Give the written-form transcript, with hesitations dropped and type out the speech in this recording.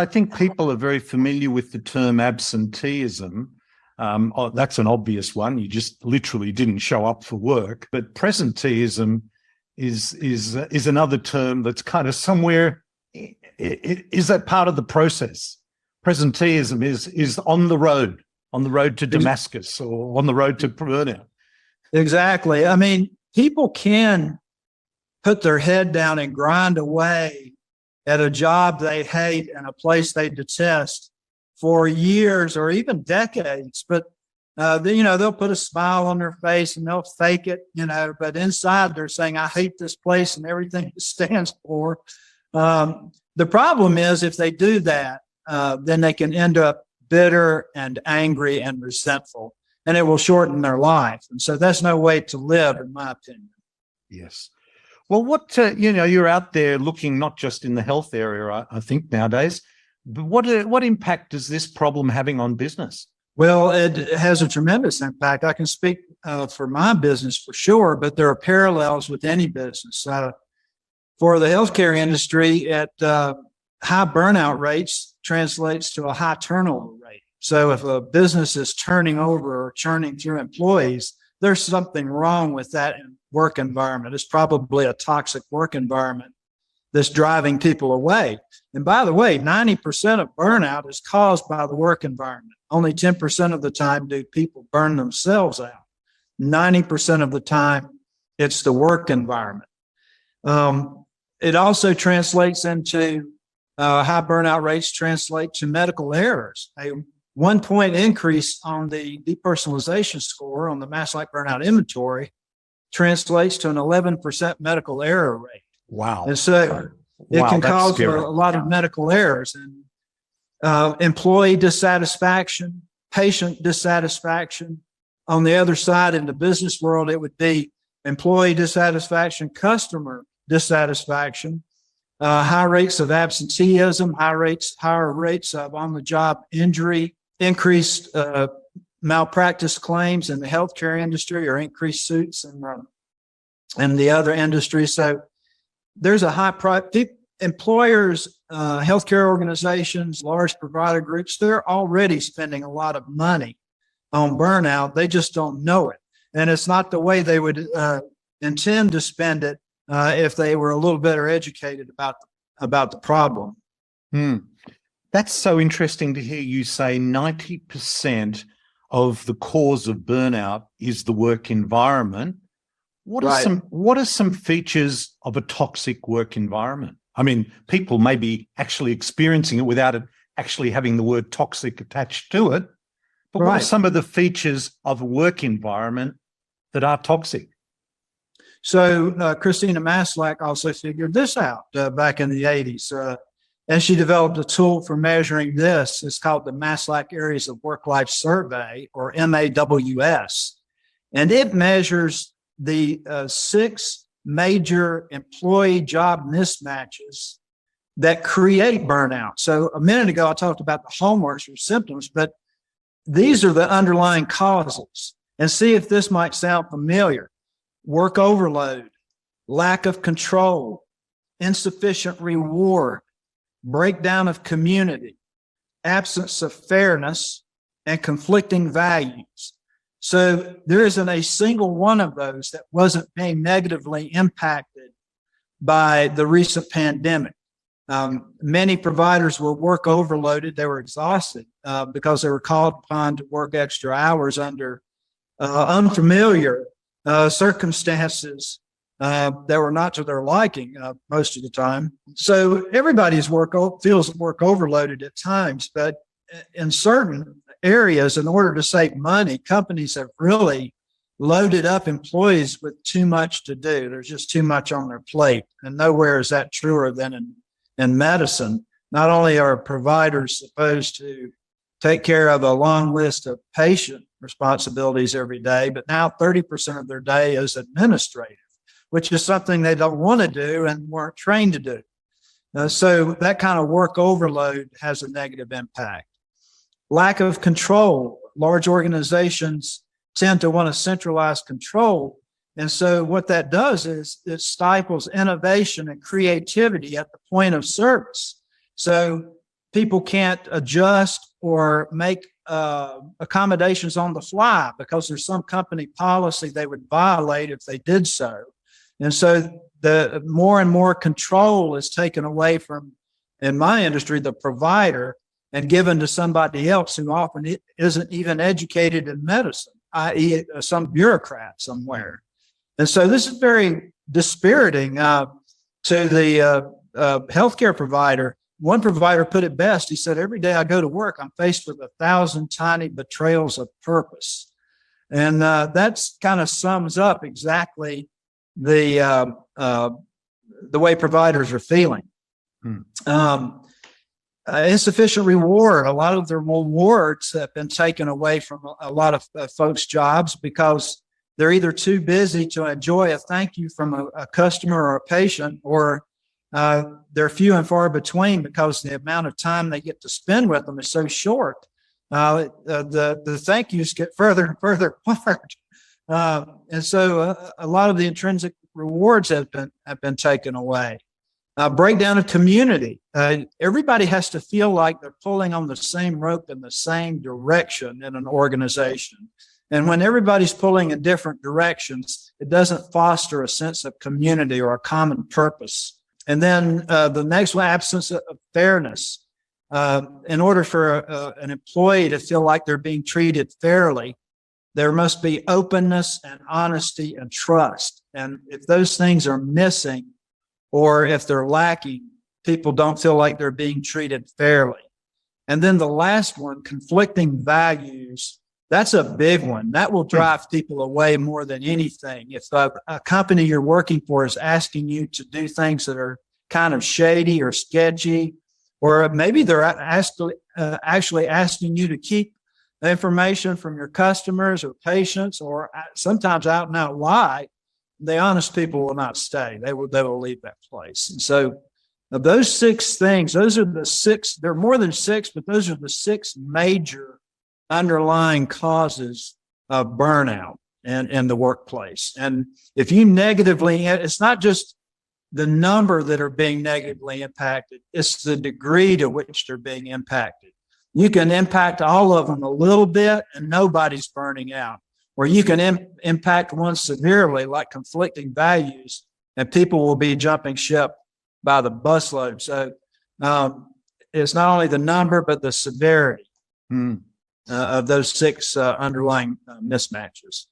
I think people are very familiar with the term absenteeism. That's an obvious one. You just literally didn't show up for work. But presenteeism is another term that's kind of somewhere. Is that part of the process? Presenteeism is on the road to Damascus or on the road to burnout. Exactly. I mean, people can put their head down and grind away at a job they hate and a place they detest for years or even decades. But, they'll put a smile on their face and they'll fake it, but inside they're saying, I hate this place and everything it stands for. The problem is if they do that, then they can end up bitter and angry and resentful, and it will shorten their life. And so that's no way to live, in my opinion. Yes. Well, you're out there looking not just in the health area, I think nowadays, but what impact is this problem having on business? Well, it has a tremendous impact. I can speak for my business for sure, but there are parallels with any business. For the healthcare industry, at high burnout rates translates to a high turnover rate. So if a business is turning over or churning through employees, there's something wrong with that work environment. It's probably a toxic work environment that's driving people away. And by the way, 90% of burnout is caused by the work environment. Only 10% of the time do people burn themselves out. 90% of the time, it's the work environment. It also translates into high burnout rates translate to medical errors. A 1 point increase on the depersonalization score on the Maslach burnout inventory translates to an 11% medical error rate. Wow. And so it can cause a lot of medical errors and employee dissatisfaction, patient dissatisfaction. On the other side, in the business world, it would be employee dissatisfaction, customer dissatisfaction, high rates of absenteeism, higher rates of on-the-job injury, increased malpractice claims in the healthcare industry, or increased suits in the other industries. So there's a high employers, healthcare organizations, large provider groups, they're already spending a lot of money on burnout. They just don't know it. And it's not the way they would intend to spend it if they were a little better educated about the problem. That's so interesting to hear you say 90% of the cause of burnout is the work environment. What are some features of a toxic work environment? I mean, people may be actually experiencing it without it actually having the word toxic attached to it. But what are some of the features of a work environment that are toxic? So Christina Maslach also figured this out back in the 80s. And she developed a tool for measuring this. It's called the Maslach Areas of Work-Life Survey, or MAWS. And it measures the 6 major employee job mismatches that create burnout. So a minute ago, I talked about the hallmarks or symptoms, but these are the underlying causes. And see if this might sound familiar. Work overload, lack of control, insufficient reward, breakdown of community, absence of fairness, and conflicting values. So there isn't a single one of those that wasn't being negatively impacted by the recent pandemic. Many providers were work overloaded. They were exhausted because they were called upon to work extra hours under unfamiliar circumstances that were not to their liking most of the time. So everybody's feels work overloaded at times, but in certain areas, in order to save money, companies have really loaded up employees with too much to do. There's just too much on their plate, and nowhere is that truer than in medicine. Not only are providers supposed to take care of a long list of patient responsibilities every day, but now 30% of their day is administrative, which is something they don't want to do and weren't trained to do. So that kind of work overload has a negative impact. Lack of control. Large organizations tend to want to centralize control. And so what that does is it stifles innovation and creativity at the point of service. So people can't adjust or make accommodations on the fly because there's some company policy they would violate if they did so. And so the more and more control is taken away from, in my industry, the provider and given to somebody else who often isn't even educated in medicine, i.e. some bureaucrat somewhere. And so this is very dispiriting to the healthcare provider. One provider put it best. He said, every day I go to work, I'm faced with 1,000 tiny betrayals of purpose. And that's kind of sums up exactly the way providers are feeling. Insufficient reward. A lot of their rewards have been taken away from a lot of folks' jobs because they're either too busy to enjoy a thank you from a customer or a patient, or they're few and far between because the amount of time they get to spend with them is so short. The thank yous get further and further apart. And so a lot of the intrinsic rewards have been taken away. Breakdown of community. Everybody has to feel like they're pulling on the same rope in the same direction in an organization. And when everybody's pulling in different directions, it doesn't foster a sense of community or a common purpose. And then the next one, absence of fairness. In order for an employee to feel like they're being treated fairly, there must be openness and honesty and trust. And if those things are missing, or if they're lacking, people don't feel like they're being treated fairly. And then the last one, conflicting values. That's a big one. That will drive people away more than anything. If a company you're working for is asking you to do things that are kind of shady or sketchy, or maybe they're actually asking you to keep the information from your customers or patients, or sometimes out and out lie, the honest people will not stay. They will leave that place. And so of those 6 things, those are the 6, there are more than 6, but those are the 6 major underlying causes of burnout in the workplace. And if you negatively, it's not just the number that are being negatively impacted, it's the degree to which they're being impacted. You can impact all of them a little bit and nobody's burning out. Or you can impact one severely, like conflicting values, and people will be jumping ship by the busload. So it's not only the number, but the severity of those 6 underlying mismatches.